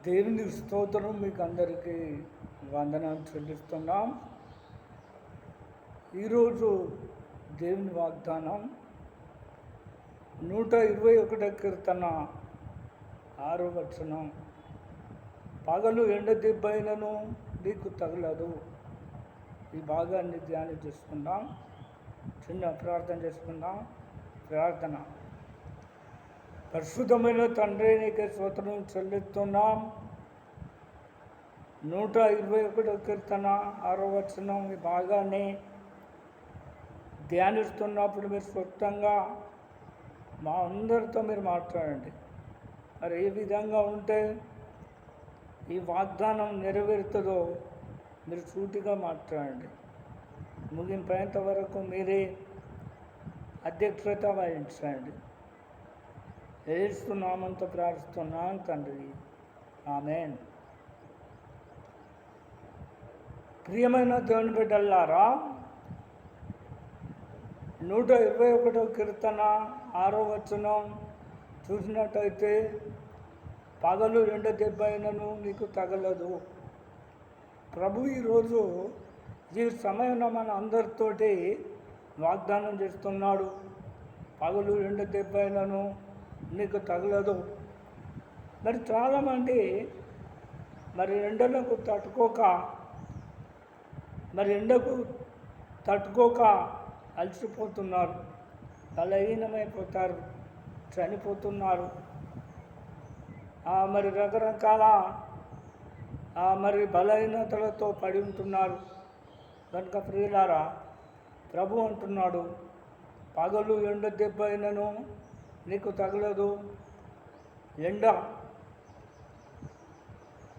దేవుని స్తోత్రం. మీకు అందరికీ వందనాలు చెల్లిస్తున్నాం. ఈరోజు దేవుని వాగ్దానం 121 కీర్తన 6వ వచనం. పగలు ఎండ దెబ్బైనను నీకు తగలదు. ఈ భాగాన్ని ధ్యానం చేసుకుందాం. చిన్న ప్రార్థన చేసుకుందాం. ప్రార్థన. పరిశుద్ధమైన తండ్రి, నీకే స్తోత్రం చెల్లిస్తున్నాం. 121 కీర్తన 6వ వచనం ఈ భాగాన్ని ధ్యానిస్తున్నప్పుడు మీరు స్పష్టంగా మా అందరితో మీరు మాట్లాడండి. మరి ఏ విధంగా ఉంటే ఈ వాగ్దానం నెరవేరుతుందో మీరు సూటిగా మాట్లాడండి. ముగింపేంత వరకు మీరే అధ్యక్షత వహించండి. యేసు నామంతో ప్రార్థిస్తున్నాను తండ్రి, ఆమేన్. ప్రియమైన దేవుని బిడ్డలారా, 121 కీర్తన 6వ వచనం చూసినట్టయితే, పగలు ఎండ దెబ్బైనను నీకు తగలదు. ప్రభు ఈరోజు ఈ సమయంలో మన అందరితోటి వాగ్దానం చేస్తున్నాడు. పగలు ఎండ దెబ్బైనను నీకు తగలదు. మరి చాలామంది ఎండకు తట్టుకోక అలసిపోతున్నారు, బలహీనమైపోతారు, చనిపోతున్నారు. రకరకాల బలహీనతలతో పడి ఉంటున్నారు. కనుక ప్రియులారా, ప్రభు అంటున్నాడు, పగలు ఎండ దెబ్బైనను నీకు తగలదు. ఎండ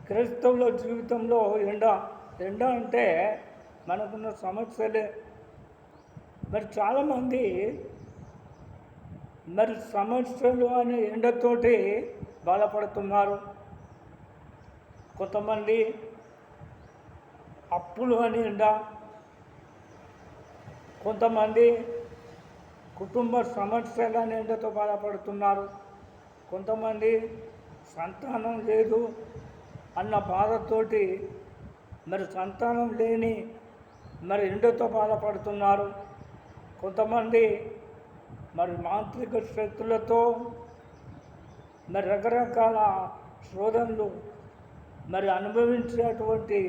క్రైస్తవుల జీవితంలో ఎండ అంటే మనకున్న సమస్యలే. చాలామంది సమస్యలు అనే ఎండతోటి బాధపడుతున్నారు. కొంతమంది అప్పులు అని ఎండ, కొంతమంది కుటుంబ సమస్యలు అనే ఎండతో బాధపడుతున్నారు. కొంతమంది సంతానం లేదు అన్న బాధతోటి సంతానం లేని ఎండతో బాధపడుతున్నారు. కొంతమంది మాంత్రిక శక్తులతో రకరకాల శోధనలు అనుభవించేటువంటి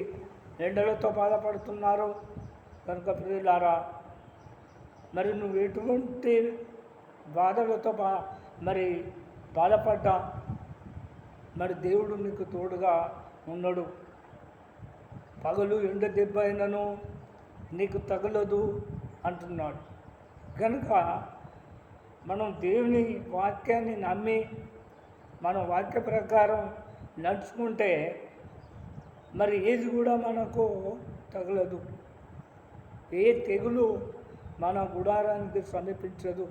ఎండలతో బాధపడుతున్నారు. కనుక ప్రియులారా, నువ్వు ఎటువంటి బాధలతో బాధపడ్డా దేవుడు నీకు తోడుగా ఉన్నాడు. పగలు ఎండ దెబ్బ అయినను నీకు తగలదు అంటున్నాడు. కనుక మనం దేవుని వాక్యాన్ని నమ్మి మనం వాక్య ప్రకారం నడుచుకుంటే ఏది కూడా మనకు తగలదు. ఏ తెగులు మన గుడారానికి సమీపించదు.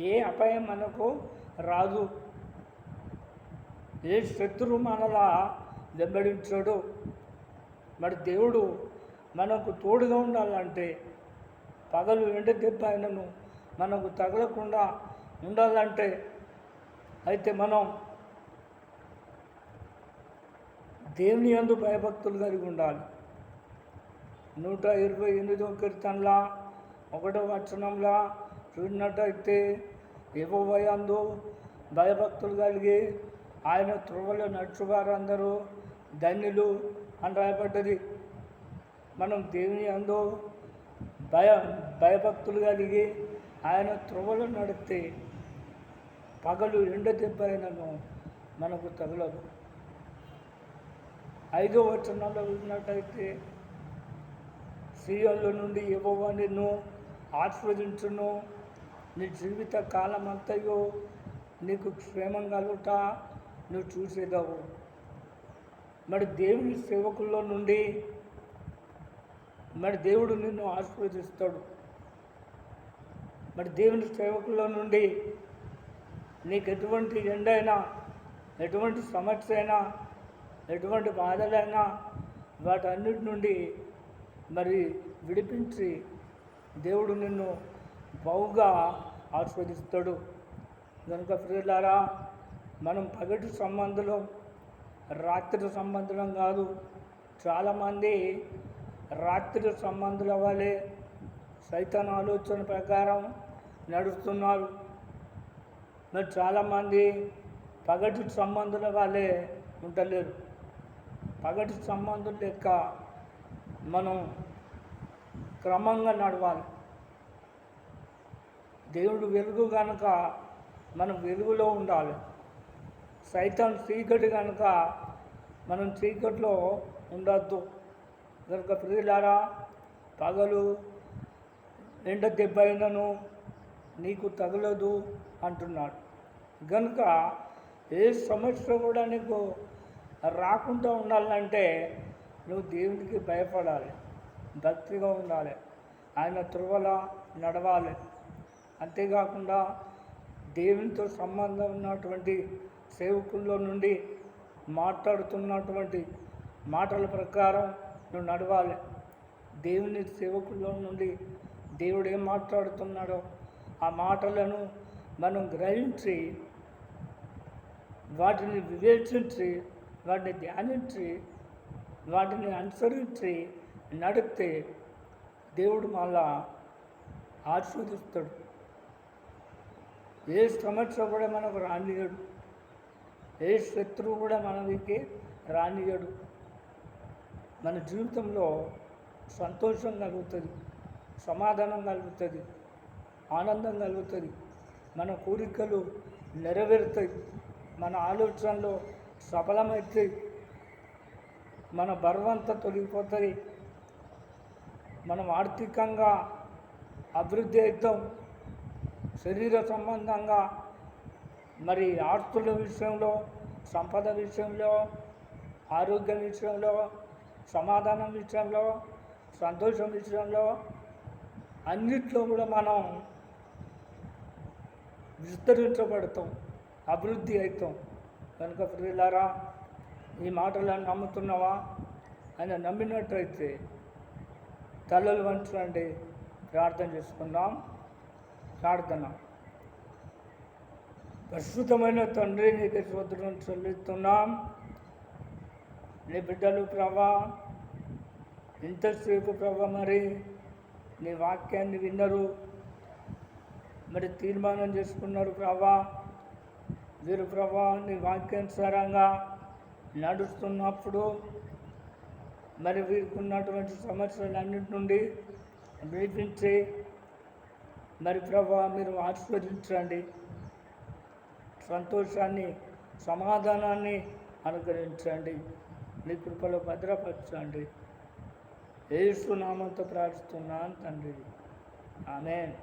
ఏ అపాయం మనకు రాదు. ఏ శత్రువు మనలా వెంబడించడు. దేవుడు మనకు తోడుగా ఉండాలంటే, పగలు ఎండ దెబ్బ అయినను మనకు తగలకుండా ఉండాలంటే అయితే మనం దేవుని యందు భయభక్తులు కలిగి ఉండాలి. 128వ కీర్తనలా 1వ వచనంలా చూసినట్టయితే, యెహోవా యందు భయభక్తులు కలిగి ఆయన త్రోవలో నడుచువారందరూ ధన్యులు అని రాయబడ్డది. మనం దేవుని యందు భయభక్తులు కలిగి ఆయన త్రోవలో నడిస్తే పగలు ఎండ దెబ్బ అయినను మనకు తగలదు. 5వ వచనంలో చూసినట్టయితే, సీయోను నుండి యెహోవా నిన్ను ఆశీర్వదించును, నీ జీవిత కాలమంతయు నీకు క్షేమం కలుగుట నువ్వు చూసేదావు. దేవుని సేవకుల్లో నుండి దేవుడు నిన్ను ఆశీర్వదిస్తాడు. దేవుని సేవకుల్లో నుండి నీకు ఎటువంటి ఎండైనా, ఎటువంటి సమస్య అయినా, ఎటువంటి బాధలైనా వాటన్నిటి నుండి విడిపించి దేవుడు నిన్ను బహుగా ఆశీర్వదిస్తాడు. కనుక ప్రియులారా, మనం పగటి సంబంధంలో రాత్రి సంబంధం కాదు. చాలామంది రాత్రి సంబంధుల వలె సైతాన్ ఆలోచన ప్రకారం నడుస్తున్నారు. మరి చాలామంది పగటి సంబంధుల వలె ఉండలేరు. పగటి సంబంధుల లెక్క మనం క్రమంగా నడవాలి. దేవుడు వెలుగు కనుక మనం వెలుగులో ఉండాలి. సైతాన్ చీకటి కనుక మనం చీకట్లో ఉండొద్దు. కనుక ప్రియులారా, పగలు ఎండ దెబ్బ అయినను నీకు తగలదు అంటున్నాడు. కనుక ఏ సమస్య కూడా నీకు రాకుండా ఉండాలంటే నువ్వు దేవునికి భయపడాలి, భక్తిగా ఉండాలి, ఆయన త్రువల నడవాలి. అంతేకాకుండా దేవునితో సంబంధం ఉన్నటువంటి సేవకుల్లో నుండి మాట్లాడుతున్నటువంటి మాటల ప్రకారం నువ్వు నడవాలి. దేవుని సేవకుల్లో నుండి దేవుడు ఏం మాట్లాడుతున్నాడో ఆ మాటలను మనం గ్రహించి వాటిని వివేచించి వాటిని ధ్యానించి వాటిని అనుసరించి నడిస్తే దేవుడు మళ్ళా ఆశీర్వదిస్తాడు. ఏ సమస్య కూడా మనకు రానియడు, ఏ శత్రువు కూడా మనకి రానియడు. మన జీవితంలో సంతోషం కలుగుతుంది, సమాధానం కలుగుతుంది, ఆనందం కలుగుతుంది, మన కోరికలు నెరవేరుతాయి, మన ఆలోచనలు సఫలమవుతాయి, మన బరువంతా తొలగిపోతుంది, మనం ఆర్థికంగా అభివృద్ధి అవుతాం, శరీర సంబంధంగా మరి ఆస్తుల విషయంలో, సంపద విషయంలో, ఆరోగ్యం విషయంలో, సమాధానం విషయంలో, సంతోషం విషయంలో అన్నిట్లో కూడా మనం విస్తరించబడతాం, అభివృద్ధి అవుతాం. కనుక ప్రియులారా, ఈ మాటలను నమ్ముతున్నావా? ఆయన నమ్మినట్టయితే తలలు వంచండి, ప్రార్థన చేసుకుందాం. ప్రార్థన. ప్రస్తుతమైన తండ్రి, నీకు స్తోత్రం చెల్లిస్తున్నాం. నీ బిడ్డలు ప్రభా ఇంతసేపు ప్రభా మరి నీ వాక్యాన్ని విన్నారు, మరి తీర్మానం చేసుకున్నారు ప్రభా. వీరు ప్రభా నీ వాక్యానుసారంగా నడుస్తున్నప్పుడు మరి వీరికి ఉన్నటువంటి సమస్యలన్నిటి నుండి విడిపించి మరి ప్రభా మీరు ఆశీర్వదించండి, సంతోషాన్ని సమాధానాన్ని అనుగ్రహించండి, నీ కృపలో భద్రపరచండి. యేసు నామంతో ప్రార్థిస్తున్నాను తండ్రి, ఆమేన్.